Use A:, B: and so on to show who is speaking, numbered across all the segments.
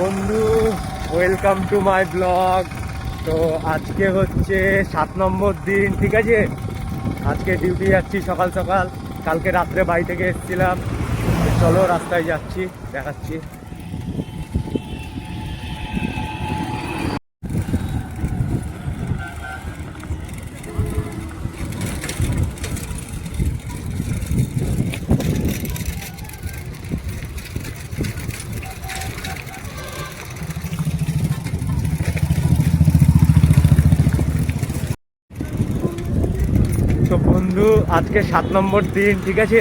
A: বন্ধু, welcome to my blog. তো আজকে হচ্ছে 7 নম্বর দিন, ঠিক আছে। আজকে ডিউটি যাচ্ছি সকাল সকাল। কালকে রাত্রে বাড়ি থেকে এসেছিলাম। চলো রাস্তায় যাচ্ছি, দেখাচ্ছি। তো বন্ধু, আজকে 7 নম্বর দিন, ঠিক আছে।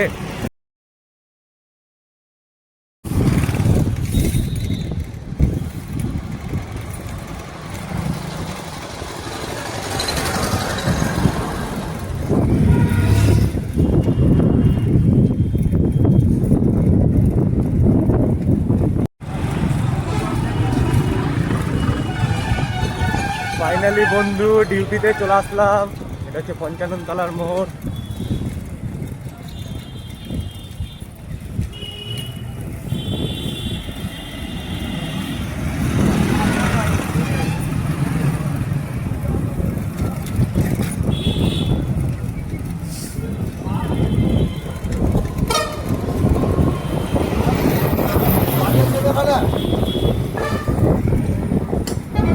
A: ফাইনালি বন্ধু ডিউটিতে চলে আসলাম। এটা হচ্ছে পঞ্চাননতলার মোড়।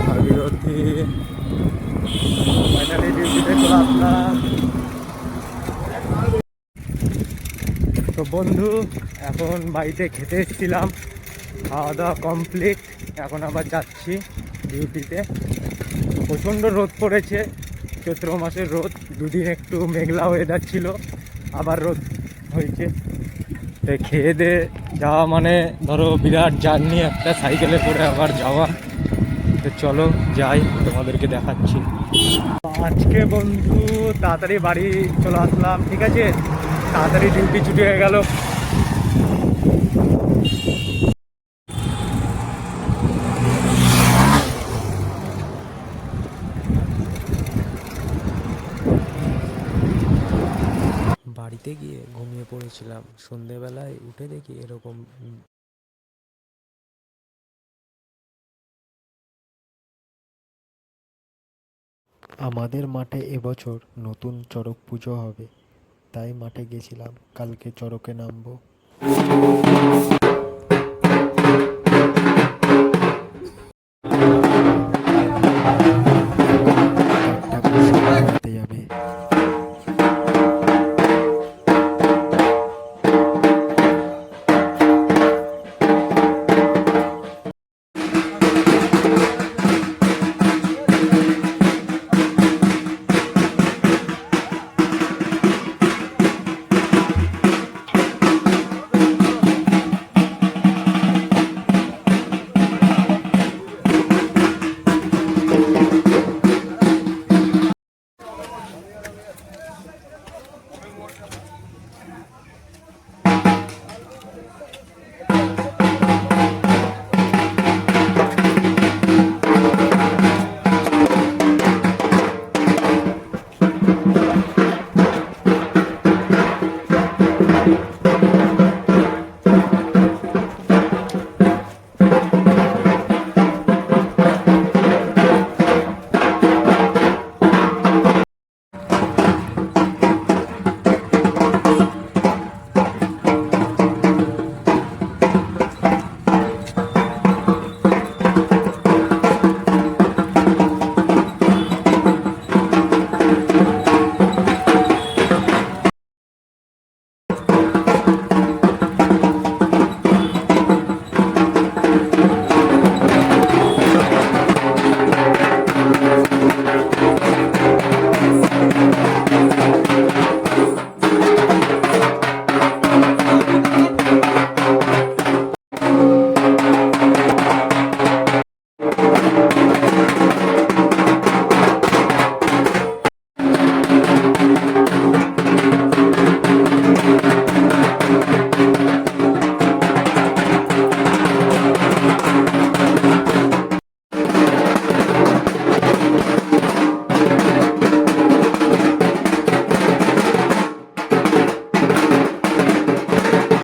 A: ভাগীরথী ফাইনালি ডিউটিতে চলে আসলাম। তো বন্ধু, এখন বাড়িতে খেতে এসেছিলাম, খাওয়া দাওয়া কমপ্লিট। এখন আবার যাচ্ছি ডিউটিতে। প্রচণ্ড রোদ পড়েছে, চৈত্র মাসের রোদ। দুদিন একটু মেঘলা ওয়েদার ছিল, আবার রোদ হয়েছে। তো খেয়ে দিয়ে যাওয়া মানে ধরো বিরাট জার্নি, একটা সাইকেলে করে আবার যাওয়া। তো চলো যাই, তোমাদেরকে দেখাচ্ছি। আজকে বন্ধু তাড়াতাড়ি বাড়ি চলে আসলাম, ঠিক আছে। তাড়াতাড়ি ডিউটি ছুটি হয়ে গেল।
B: বাড়িতে গিয়ে ঘুমিয়ে পড়েছিলাম। সন্ধেবেলায় উঠে দেখি এরকম। আমাদের মাঠে এবছর নতুন চড়ক পুজো হবে, তাই মাঠে গেছিলাম। কালকে চড়কে নামবো।